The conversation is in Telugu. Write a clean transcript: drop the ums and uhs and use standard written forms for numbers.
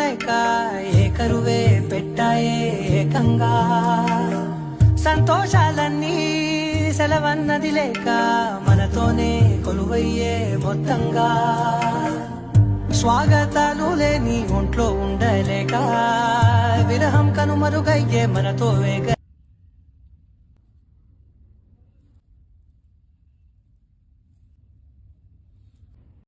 లేక ఏ కరువే పెట్టాయే ఏకంగా సంతోషాలన్నీ సెలవన్నది లేక మనతోనే కొలువయ్యే మొత్తంగా స్వాగతాలు లేని ఒంట్లో ఉండలేక విరహం కనుమరుగయ్యే మనతో వేగ